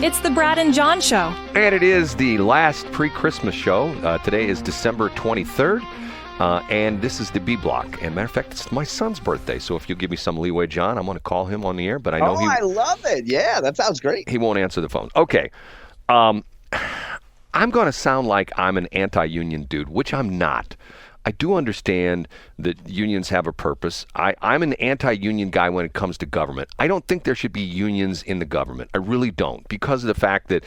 It's the Brad and John Show. And it is the last pre-Christmas show. Today is December 23rd, and this is the B Block. And matter of fact, it's my son's birthday, so if you'll give me some leeway, John, I'm going to call him on the air, but I know I love it. Yeah, that sounds great. He won't answer the phone. Okay. I'm going to sound like I'm an anti-union dude, which I'm not. I do understand that unions have a purpose. I'm an anti-union guy when it comes to government. I don't think there should be unions in the government. I really don't, because of the fact that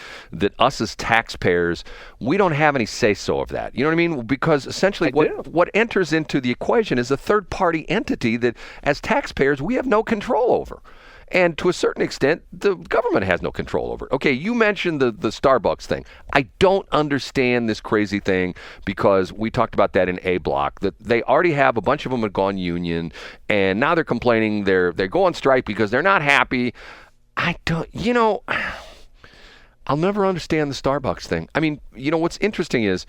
us as taxpayers, we don't have any say-so of that. You know what I mean? Because essentially what enters into the equation is a third-party entity that, as taxpayers, we have no control over. And to a certain extent, the government has no control over it. Okay, you mentioned the Starbucks thing. I don't understand this crazy thing, because we talked about that in A Block, that they already have a bunch of them have gone union, and now they're complaining they go on strike because they're not happy. I'll never understand the Starbucks thing. I mean, what's interesting is,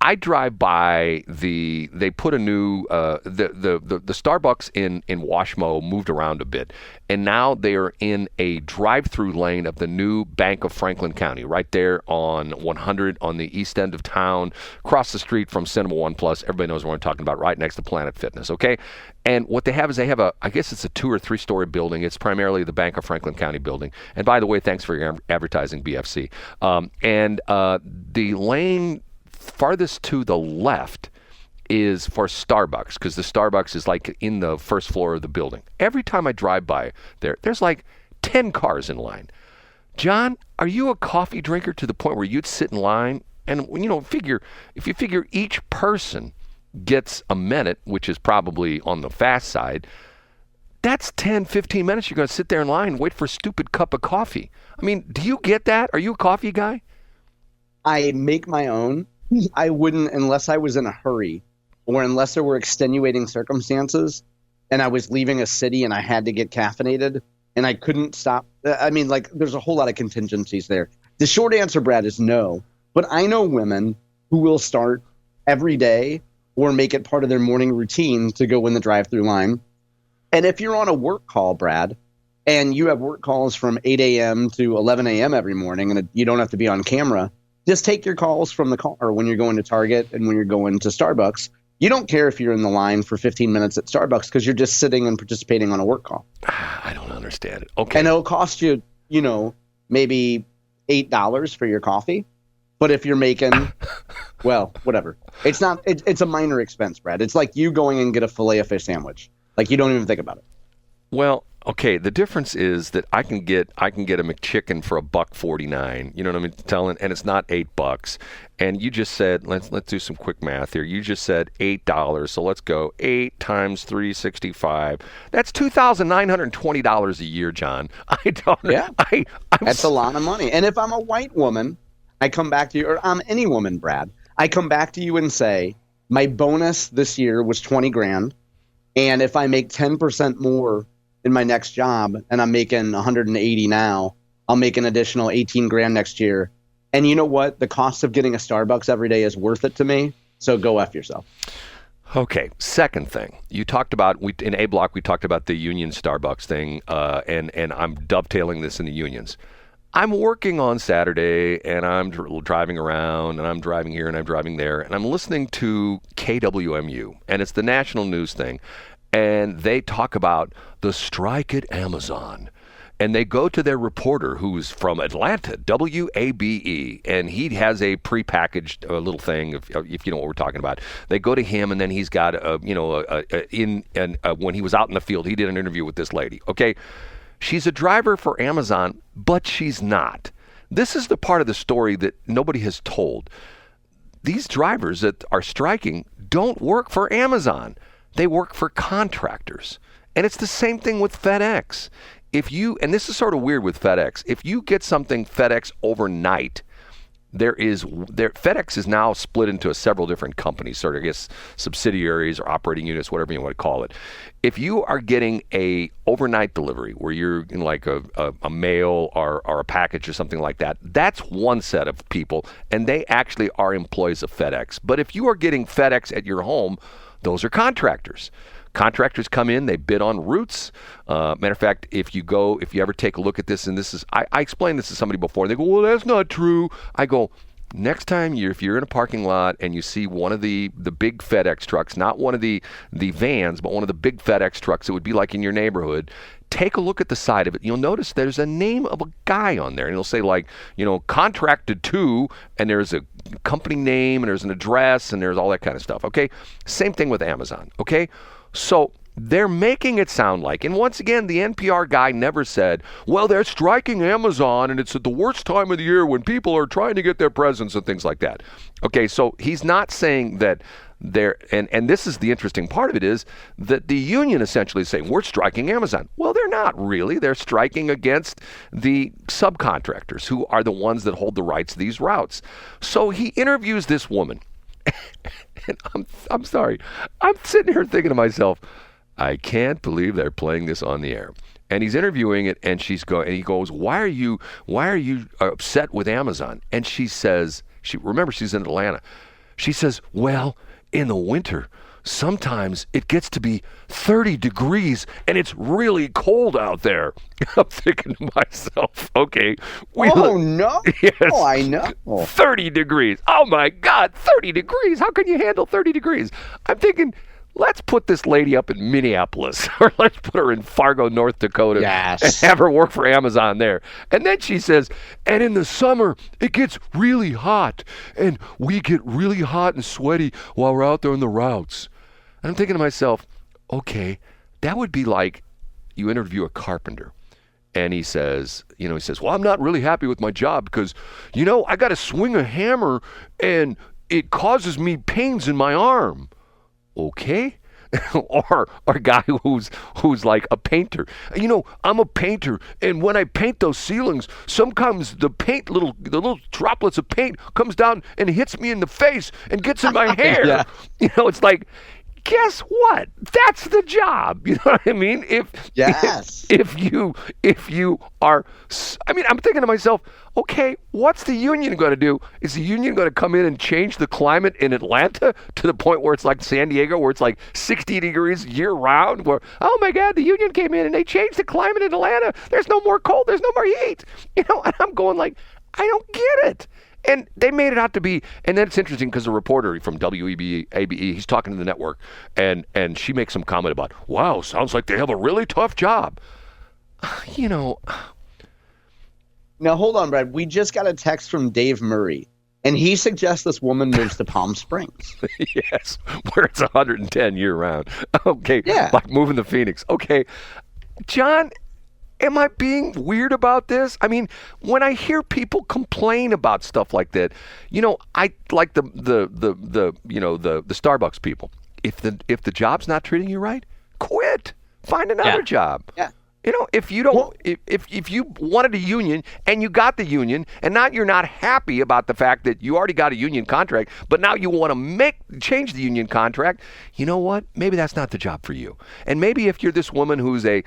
I drive by they put a new, the Starbucks in Washmo moved around a bit, and now they are in a drive-through lane of the new Bank of Franklin County, right there on 100 on the east end of town, across the street from Cinema One Plus. Everybody knows what I'm talking about, right next to Planet Fitness, okay? And what they have is I guess it's a 2 or 3 story building. It's primarily the Bank of Franklin County building. And by the way, thanks for your advertising, BFC. The lane farthest to the left is for Starbucks, because the Starbucks is like in the first floor of the building. Every time I drive by there's like 10 cars in line. John, are you a coffee drinker to the point where you'd sit in line and, if you figure each person gets a minute, which is probably on the fast side, that's 10, 15 minutes you're going to sit there in line and wait for a stupid cup of coffee. I mean, do you get that? Are you a coffee guy? I make my own. I wouldn't unless I was in a hurry, or unless there were extenuating circumstances and I was leaving a city and I had to get caffeinated and I couldn't stop. I mean, there's a whole lot of contingencies there. The short answer, Brad, is no. But I know women who will start every day or make it part of their morning routine to go in the drive-through line. And if you're on a work call, Brad, and you have work calls from 8 a.m. to 11 a.m. every morning, and you don't have to be on camera, just take your calls from the car when you're going to Target and when you're going to Starbucks. You don't care if you're in the line for 15 minutes at Starbucks, because you're just sitting and participating on a work call. I don't understand it. Okay. And it'll cost you, maybe $8 for your coffee. But if you're making, well, whatever. It's not. It's a minor expense, Brad. It's like you going and get a Filet-O-Fish sandwich. Like, you don't even think about it. Well, okay, the difference is that I can get a McChicken for $1.49. You know what I mean? And it's not $8. And you just said, let's do some quick math here. You just said $8. So let's go 8 times 365. That's $2,920 a year, John. I don't. Yeah, that's a lot of money. And if I'm a white woman, I come back to you, or I'm any woman, Brad. I come back to you and say, my bonus this year was $20,000, and if I make 10% more in my next job, and I'm making 180 now, I'll make an additional $18,000 next year. And you know what? The cost of getting a Starbucks every day is worth it to me. So go F yourself. Okay. Second thing, you talked about, in A Block, we talked about the union Starbucks thing, and I'm dovetailing this in the unions. I'm working on Saturday, and I'm driving around, and I'm driving here, and I'm driving there, and I'm listening to KWMU, and it's the national news thing. And they talk about the strike at Amazon. And they go to their reporter, who's from Atlanta, WABE, and he has a prepackaged little thing, if you know what we're talking about. They go to him, and then he's got, when he was out in the field, he did an interview with this lady. Okay, she's a driver for Amazon, but she's not. This is the part of the story that nobody has told. These drivers that are striking don't work for Amazon. They work for contractors. And it's the same thing with FedEx. And this is sort of weird with FedEx, if you get something FedEx overnight, FedEx is now split into several different companies, sort of, I guess, subsidiaries or operating units, whatever you want to call it. If you are getting a overnight delivery where you're in like a mail or a package or something like that, that's one set of people, and they actually are employees of FedEx. But if you are getting FedEx at your home, those are contractors. Contractors come in, they bid on routes. Matter of fact, if you ever take a look at this, and this is, I explained this to somebody before, and they go, well, that's not true. I go, next time if you're in a parking lot and you see one of the big FedEx trucks, not one of the vans, but one of the big FedEx trucks, it would be like in your neighborhood, take a look at the side of it. You'll notice there's a name of a guy on there, and it'll say like, contracted to, and there's a company name, and there's an address, and there's all that kind of stuff, okay? Same thing with Amazon, okay? So they're making it sound like, and once again, the NPR guy never said, well, they're striking Amazon, and it's at the worst time of the year when people are trying to get their presents and things like that. Okay, so he's not saying that they're, and this is the interesting part of it, is that the union essentially is saying, we're striking Amazon. Well, they're not really. They're striking against the subcontractors, who are the ones that hold the rights to these routes. So he interviews this woman, and I'm sorry, I'm sitting here thinking to myself, I can't believe they're playing this on the air. And he's interviewing it, and he goes, why are you upset with Amazon? And she says, remember, she's in Atlanta. She says, well, in the winter, sometimes it gets to be 30 degrees and it's really cold out there. I'm thinking to myself, okay. No. Yes, Oh, I know. 30 degrees. Oh my God, 30 degrees. How can you handle 30 degrees? I'm thinking, let's put this lady up in Minneapolis, or let's put her in Fargo, North Dakota, Yes. and have her work for Amazon there. And then she says, and in the summer, it gets really hot, and we get really hot and sweaty while we're out there on the routes. And I'm thinking to myself, okay, that would be like you interview a carpenter. And he says, well, I'm not really happy with my job because, I got to swing a hammer and it causes me pains in my arm. Okay. or a guy who's like a painter. I'm a painter, and when I paint those ceilings, sometimes the little droplets of paint comes down and hits me in the face and gets in my hair. Yeah. It's like, guess what? That's the job. You know what I mean? Yes. If you are, I'm thinking to myself, okay, what's the union going to do? Is the union going to come in and change the climate in Atlanta to the point where it's like San Diego, where it's like 60 degrees year round, where, oh my God, the union came in and they changed the climate in Atlanta. There's no more cold. There's no more heat. And I'm going like, I don't get it. And they made it out to be, and then it's interesting because the reporter from WEBABE, he's talking to the network, and she makes some comment about, wow, sounds like they have a really tough job. Now, hold on, Brad. We just got a text from Dave Murray, and he suggests this woman moves to Palm Springs. Yes, where it's 110 year round. Okay, Yeah. Like moving to Phoenix. Okay, John, am I being weird about this? When I hear people complain about stuff like that, I like the Starbucks people. If the job's not treating you right, quit. Find another job. Yeah. If you don't, if you wanted a union and you got the union, and now you're not happy about the fact that you already got a union contract, but now you want to change the union contract, you know what? Maybe that's not the job for you. And maybe if you're this woman who's a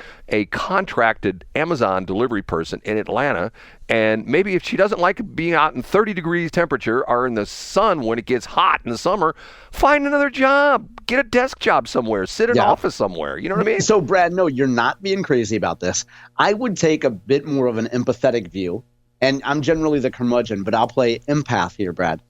contracted Amazon delivery person in Atlanta, and maybe if she doesn't like being out in 30 degrees temperature or in the sun when it gets hot in the summer, find another job. Get a desk job somewhere. Sit in an office somewhere. You know what I mean? So, Brad, no, you're not being crazy about this. I would take a bit more of an empathetic view, and I'm generally the curmudgeon, but I'll play empath here, Brad.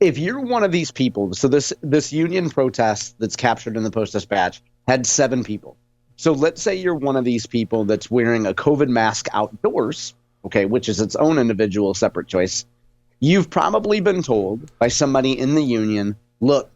If you're one of these people, so this union protest that's captured in the Post-Dispatch had 7 people. So let's say you're one of these people that's wearing a COVID mask outdoors, okay, which is its own individual separate choice. You've probably been told by somebody in the union, look,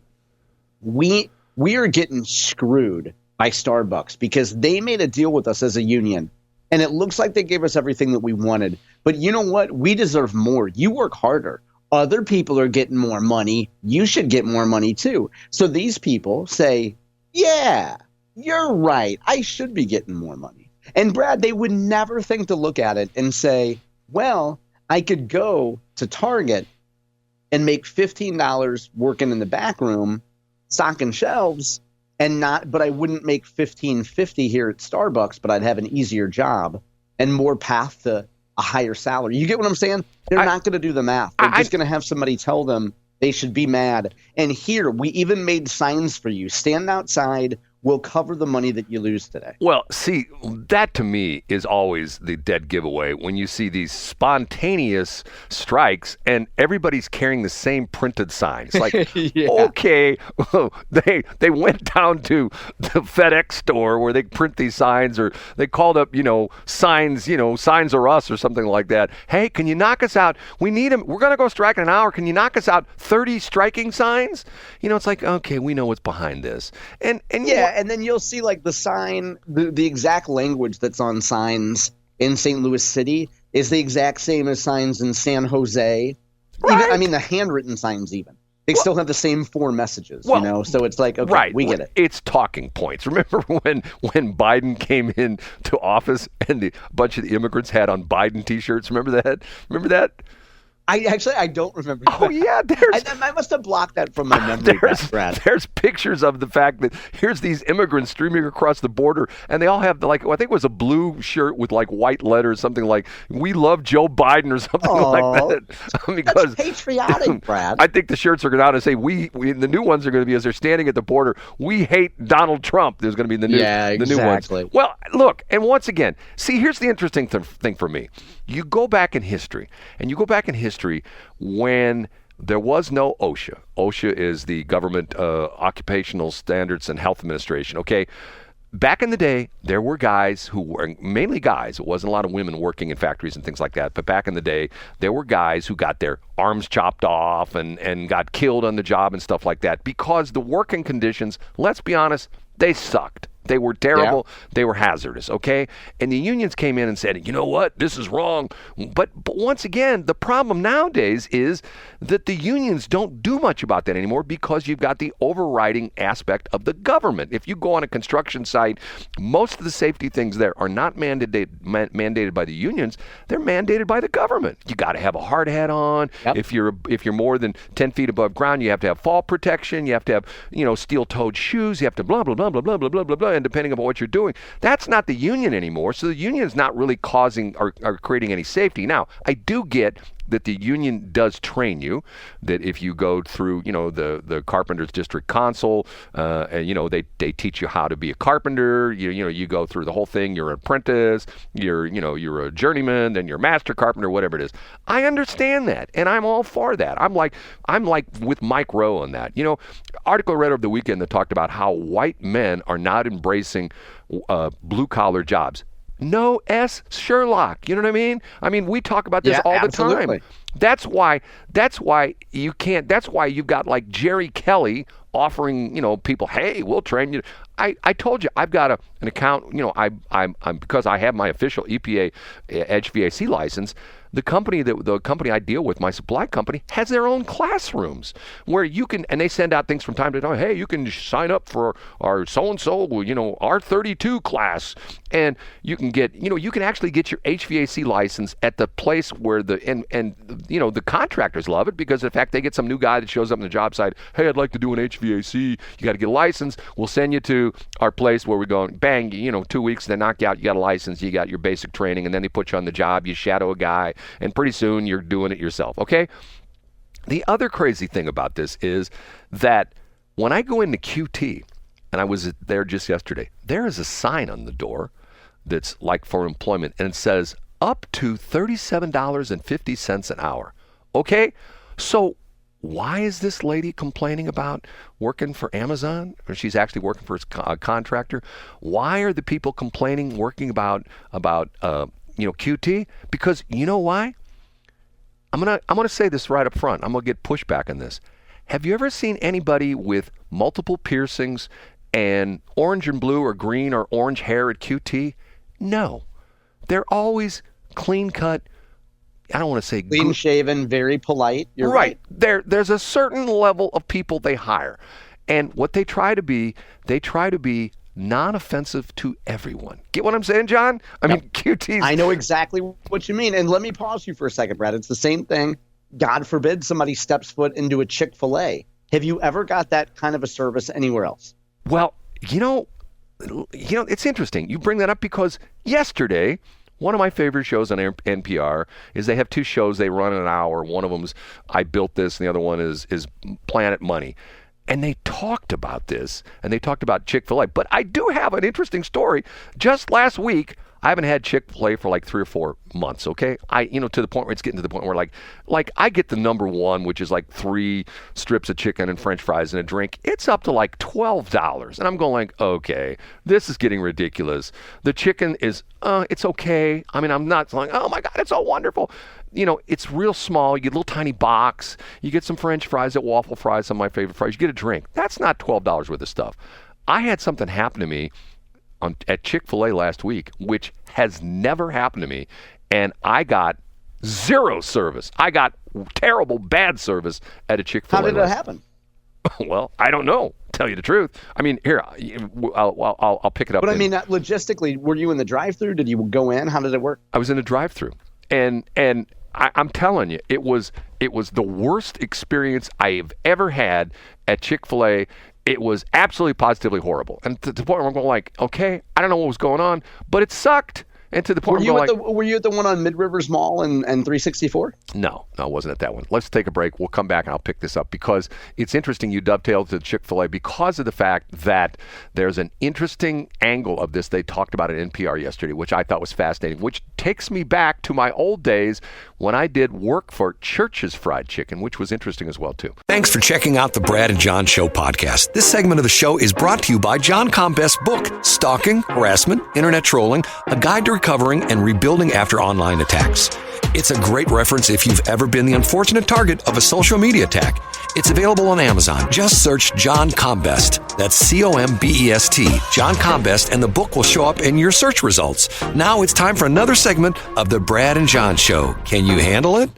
we are getting screwed by Starbucks because they made a deal with us as a union, and it looks like they gave us everything that we wanted. But you know what? We deserve more. You work harder. Other people are getting more money. You should get more money too. So these people say, yeah, you're right. I should be getting more money. And Brad, they would never think to look at it and say, well, I could go to Target and make $15 working in the back room, stocking shelves, but I wouldn't make $15.50 here at Starbucks, but I'd have an easier job and more path to a higher salary. You get what I'm saying? They're not going to do the math. They're just going to have somebody tell them they should be mad. And here, we even made signs for you. Stand outside will cover the money that you lose today. Well, see, that to me is always the dead giveaway when you see these spontaneous strikes and everybody's carrying the same printed signs. Like, Yeah. okay, they went down to the FedEx store where they print these signs, or they called up, signs, signs are us or something like that. Hey, can you knock us out? We need them. We're going to go strike in an hour. Can you knock us out 30 striking signs? It's like, okay, we know what's behind this. And yeah, and then you'll see like the sign, the exact language that's on signs in St. Louis City is the exact same as signs in San Jose. Right. Even, I mean, the handwritten signs even. They still have the same 4 messages, So it's like, okay, right. we get it. It's talking points. Remember when Biden came into office and a bunch of the immigrants had on Biden T-shirts? Remember that? I don't remember. Oh, yeah. I must have blocked that from my memory, Brad. There's pictures of the fact that here's these immigrants streaming across the border, and they all have, I think it was a blue shirt with, white letters, something like, we love Joe Biden or something like that. Because that's patriotic, Brad. I think the shirts are going to say, we the new ones are going to be, as they're standing at the border, we hate Donald Trump. There's going to be the new ones. Well, look, and once again, see, here's the interesting thing for me. You go back in history, when there was no OSHA. OSHA is the Government Occupational Standards and Health Administration, okay? Back in the day, there were guys who were, mainly guys, it wasn't a lot of women working in factories and things like that, but back in the day, there were guys who got their arms chopped off and got killed on the job and stuff like that because the working conditions, let's be honest, they sucked. They were terrible. Yeah. They were hazardous, okay? And the unions came in and said, you know what? This is wrong. But once again, the problem nowadays is that the unions don't do much about that anymore because you've got the overriding aspect of the government. If you go on a construction site, most of the safety things there are not mandated by the unions. They're mandated by the government. You got to have a hard hat on. Yep. If you're more than 10 feet above ground, you have to have fall protection. You have to have, steel-toed shoes. You have to blah, blah, blah, blah, blah, blah, blah, blah, blah. And depending upon what you're doing, that's not the union anymore. So the union is not really causing or creating any safety. Now, I do get that the union does train you, that if you go through, the Carpenters District Council, and, they teach you how to be a carpenter. You go through the whole thing. You're an apprentice, you're a journeyman, then you're a master carpenter, whatever it is. I understand that, and I'm all for that. I'm like with Mike Rowe on that. Article I read over the weekend that talked about how white men are not embracing blue-collar jobs. No S. Sherlock. You know what I mean? We talk about this all the time. That's why you can't. That's why you've got like Jerry Kelly offering, people, hey, we'll train you. I told you I've got an account. I'm because I have my official EPA HVAC license. The company I deal with, my supply company, has their own classrooms where you can, and they send out things from time to time. Hey, you can sign up for our so-and-so, R32 class, and you can get, you can actually get your HVAC license at the place where the contractors love it because in fact they get some new guy that shows up on the job site. Hey, I'd like to do an HVAC. You got to get a license. We'll send you to our place where we're going. Bang, 2 weeks, they knock you out. You got a license. You got your basic training, and then they put you on the job. You shadow a guy. And pretty soon you're doing it yourself, okay? The other crazy thing about this is that when I go into QT, and I was there just yesterday, there is a sign on the door that's like for employment, and it says up to $37.50 an hour, okay? So why is this lady complaining about working for Amazon, or she's actually working for a contractor? Why are the people complaining, working about QT? Because you know why? I'm gonna say this right up front. I'm gonna get pushback on this. Have you ever seen anybody with multiple piercings and orange and blue or green or orange hair at QT? No. They're always clean cut. I don't want to say clean shaven, very polite. You're right. There's a certain level of people they hire. And what they try to be non-offensive to everyone. Get what I'm saying, John? QT's... I know exactly what you mean. And let me pause you for a second, Brad. It's the same thing. God forbid somebody steps foot into a Chick-fil-A. Have you ever got that kind of a service anywhere else? Well, it's interesting. You bring that up because yesterday, one of my favorite shows on NPR is they have 2 shows. They run an hour. One of them's I Built This, and the other one is Planet Money. And they talked about this, and they talked about Chick-fil-A. But I do have an interesting story. Just last week, I haven't had Chick-fil-A for like 3 or 4 months, okay? To the point where it's getting to the point where like I get the number one, which is like 3 strips of chicken and French fries and a drink. It's up to like $12. And I'm going like, okay, this is getting ridiculous. The chicken is, it's okay. I mean, I'm not like, oh my God, it's so wonderful. It's real small. You get a little tiny box. You get some French fries at Waffle Fries, some of my favorite fries. You get a drink. That's not $12 worth of stuff. I had something happen to me at Chick-fil-A last week, which has never happened to me, and I got zero service. I got terrible, bad service at a Chick-fil-A. How did it happen? Well, I don't know. Tell you the truth. I mean, here, I'll pick it up. But I mean, logistically, were you in the drive-thru? Did you go in? How did it work? I was in a drive-thru, and I'm telling you, it was the worst experience I have ever had at Chick-fil-A. It was absolutely positively horrible. And to the point where I'm going like, okay, I don't know what was going on, but it sucked. And to the point were you at the one on Mid-Rivers Mall and 364? No, I wasn't at that one. Let's take a break. We'll come back and I'll pick this up because it's interesting you dovetailed to Chick-fil-A because of the fact that there's an interesting angle of this they talked about at NPR yesterday, which I thought was fascinating, which takes me back to my old days when I did work for Church's Fried Chicken, which was interesting as well, too. Thanks for checking out the Brad and John Show podcast. This segment of the show is brought to you by John Combest's book, Stalking, Harassment, Internet Trolling, A Guide to Recovering and Rebuilding After Online Attacks. It's a great reference if you've ever been the unfortunate target of a social media attack. It's available on Amazon. Just search John Combest. That's Combest, John Combest, and the book will show up in your search results. Now it's time for another segment of the Brad and John Show. Can you handle it?